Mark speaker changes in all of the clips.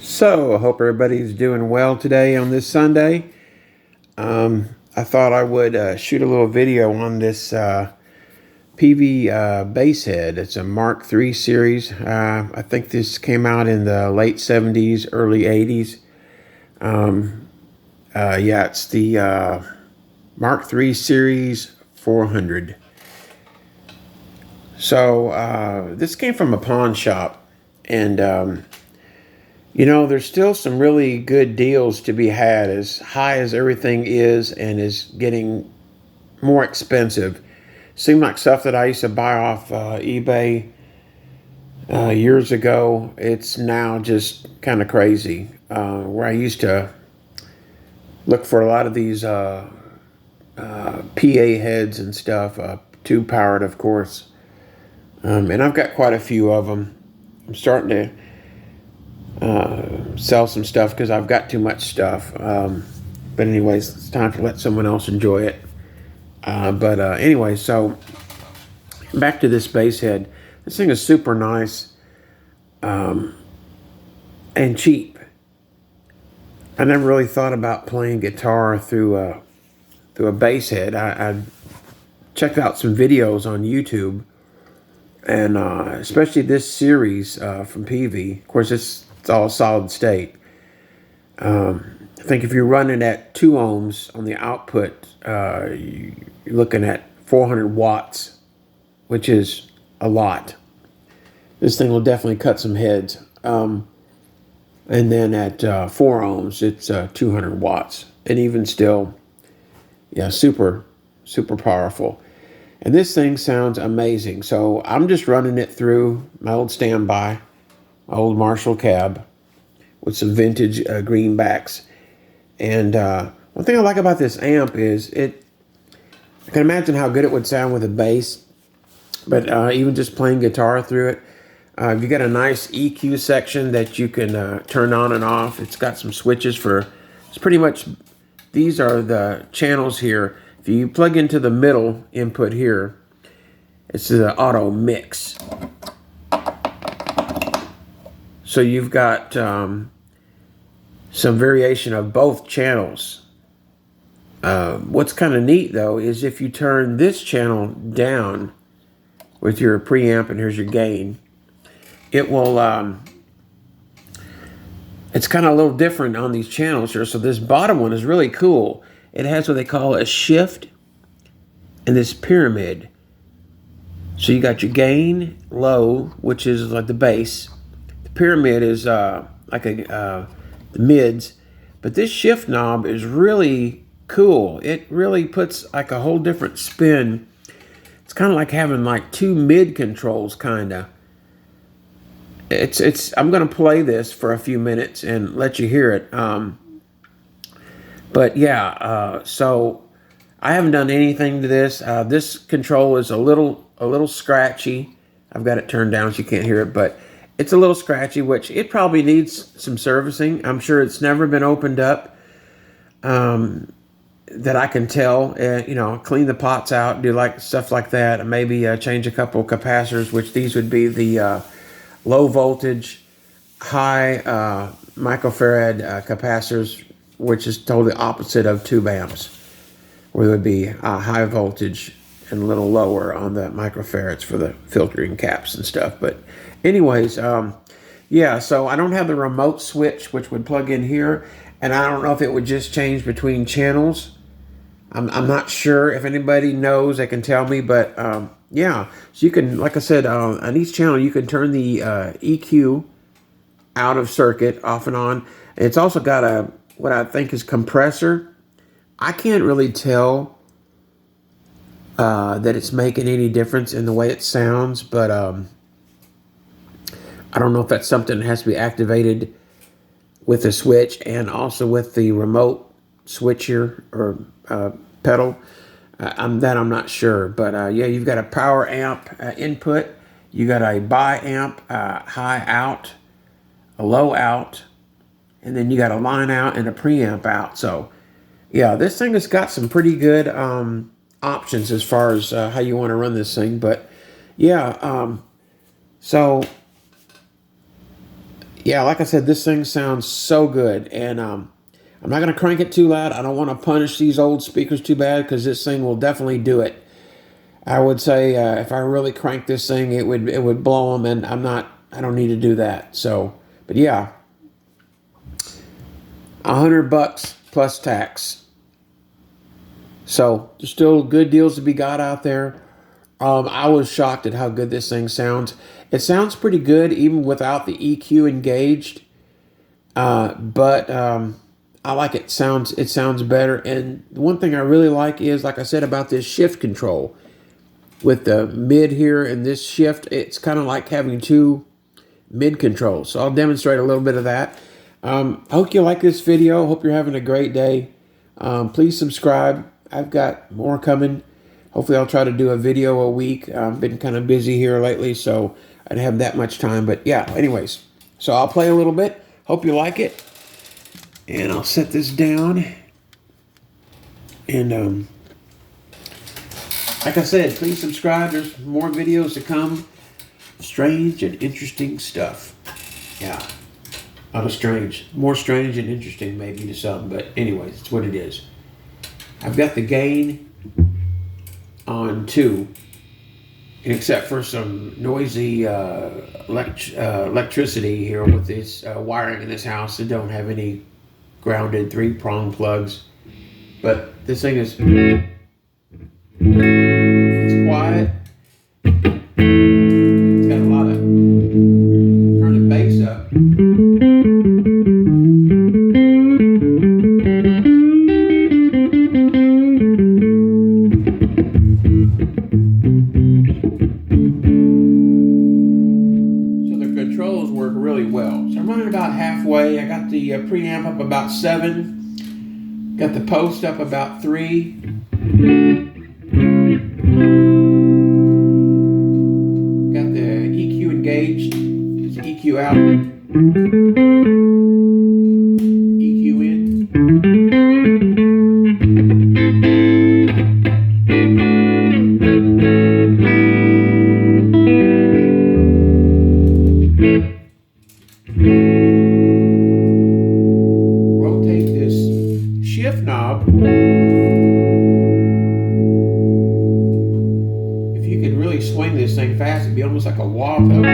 Speaker 1: So, I hope everybody's doing well today on this Sunday. I thought I would shoot a little video on this Peavey bass head. It's a Mark III series. I think this came out in the late 70s, early 80s. Yeah, it's the Mark III series 400. So, this came from a pawn shop, and there's still some really good deals to be had, as high as everything is and is getting more expensive. Seemed like stuff that I used to buy off eBay years ago. It's now just kind of crazy. Where I used to look for a lot of these PA heads and stuff, tube powered, of course. And I've got quite a few of them. I'm starting to sell some stuff because I've got too much stuff. But anyways, it's time to let someone else enjoy it. Anyway, so back to this bass head. This thing is super nice and cheap. I never really thought about playing guitar through a bass head. I checked out some videos on YouTube, and especially this series from Peavey. Of course, it's all solid state. I think if you're running at 2 ohms on the output, you're looking at 400 watts, which is a lot. This thing will definitely cut some heads. And then at 4 ohms, it's 200 watts. And even still, yeah, super, super powerful. And this thing sounds amazing. So I'm just running it through my old standby, my old Marshall cab with some vintage greenbacks. And one thing I like about this amp is I can imagine how good it would sound with a bass, but even just playing guitar through it, you got a nice EQ section that you can turn on and off. It's got some switches it's pretty much, these are the channels here. If you plug into the middle input here, it's the auto mix. So you've got some variation of both channels. What's kind of neat though is if you turn this channel down with your preamp, and here's your gain, it will it's kind of a little different on these channels here. So this bottom one is really cool. It has what they call a shift and this pyramid. So you got your gain low, which is like the bass. The pyramid is like the mids, but this shift knob is really cool. It really puts like a whole different spin. It's kind of like having like 2 mid controls, kind of. I'm gonna play this for a few minutes and let you hear it. But yeah, so I haven't done anything to this. This control is a little scratchy. I've got it turned down so you can't hear it, but it's a little scratchy, which it probably needs some servicing. I'm sure it's never been opened up that I can tell. Clean the pots out, do like stuff like that, and maybe change a couple of capacitors, which these would be the low voltage, high microfarad capacitors, which is totally opposite of tube amps, where it would be high voltage and a little lower on the microfarads for the filtering caps and stuff. But anyways, yeah, so I don't have the remote switch, which would plug in here, and I don't know if it would just change between channels. I'm not sure. If anybody knows, they can tell me. But yeah, so you can, like I said, on each channel, you can turn the EQ out of circuit, off and on. And it's also got what I think is compressor. I can't really tell that it's making any difference in the way it sounds, but I don't know if that's something that has to be activated with the switch and also with the remote switcher or pedal. I'm not sure, but yeah, you've got a power amp input. You got a bi-amp high out, a low out, and then you got a line out and a preamp out. So yeah, this thing has got some pretty good options as far as how you want to run this thing. But yeah, so yeah, like I said, this thing sounds so good, and I'm not going to crank it too loud. I don't want to punish these old speakers too bad because this thing will definitely do it. I would say if I really crank this thing, it would blow them, and I don't need to do that. So, but yeah, $100 plus tax. So there's still good deals to be got out there. I was shocked at how good this thing sounds. It sounds pretty good even without the EQ engaged. But I like it. It sounds better. And one thing I really like is, like I said, about this shift control with the mid here and this shift. It's kind of like having two mid controls. So I'll demonstrate a little bit of that. I hope you like this video. Hope you're having a great day. Please subscribe. I've got more coming. Hopefully I'll try to do a video a week. I've been kind of busy here lately, so I didn't have that much time. But yeah, anyways. So I'll play a little bit. Hope you like it. And I'll set this down. And like I said, please subscribe. There's more videos to come. Strange and interesting stuff. Yeah. Not a strange. More strange and interesting maybe to some. But anyways, it's what it is. I've got the gain on 2. And except for some noisy electricity here with this wiring in this house that don't have any grounded 3-prong plugs. But this thing is, it's quiet. It's got a lot of, turn the bass up. Controls work really well. So I'm running about halfway. I got the preamp up about 7. Got the post up about 3. Got the EQ engaged. It's EQ out. EQ in. Rotate this shift knob. If you could really swing this thing fast, it'd be almost like a wah pedal.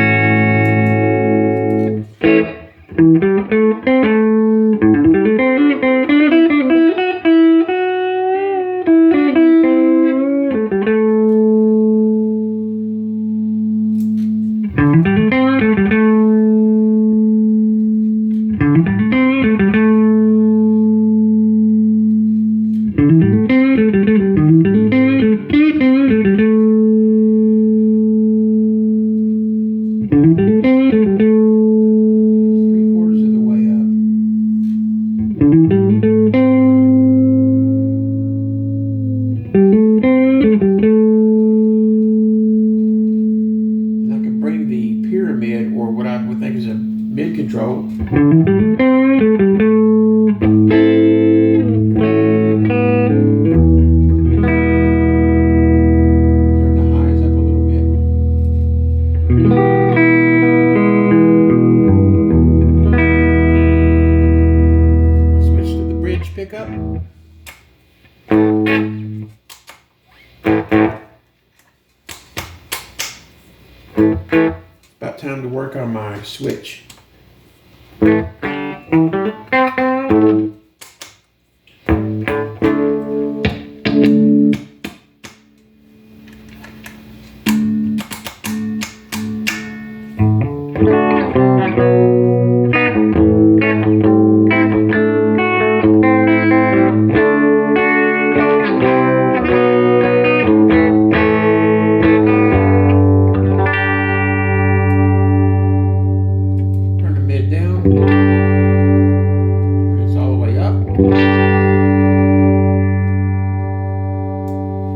Speaker 1: Pyramid, or what I would think is a mid control. Turn the highs up a little bit. Switch to the bridge pickup. About time to work on my switch.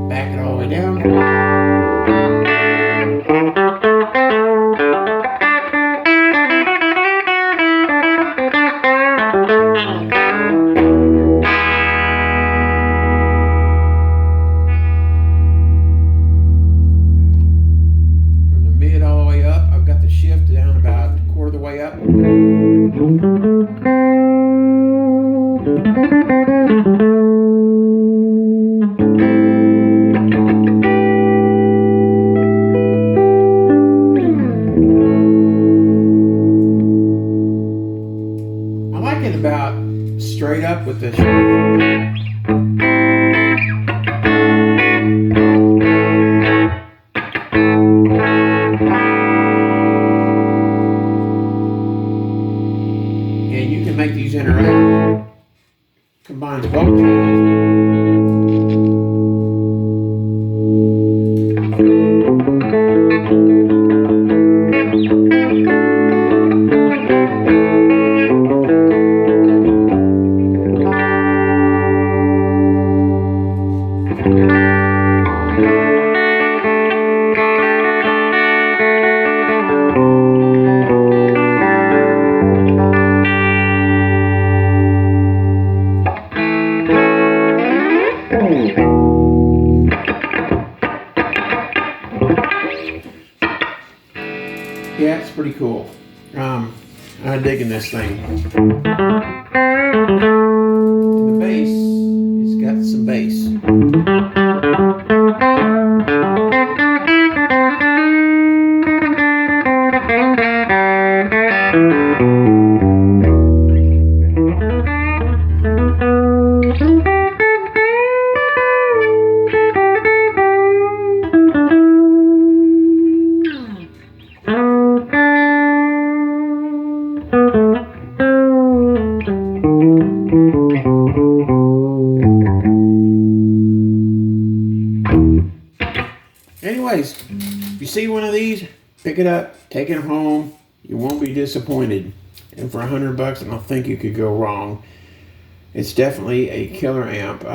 Speaker 1: Back it all the way down. From the mid all the way up, I've got the shift down about a quarter of the way up. about straight up with this. And you can make these interact. Combines both channels. Yeah, it's pretty cool. I'm digging this thing. And the bass, it's got some bass. Anyways, if you see one of these, pick it up, take it home. You won't be disappointed. And for $100, I don't think you could go wrong. It's definitely a killer amp.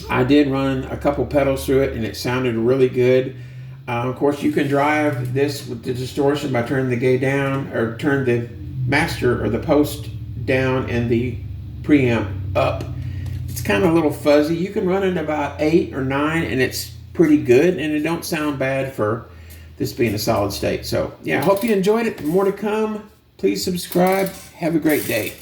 Speaker 1: I did run a couple pedals through it, and it sounded really good. Of course, you can drive this with the distortion by turning the gate down, or turn the master or the post down and the preamp up. It's kind of a little fuzzy. You can run it about 8 or 9, and it's pretty good, and it don't sound bad for this being a solid state. So yeah, I hope you enjoyed it. More to come. Please subscribe. Have a great day.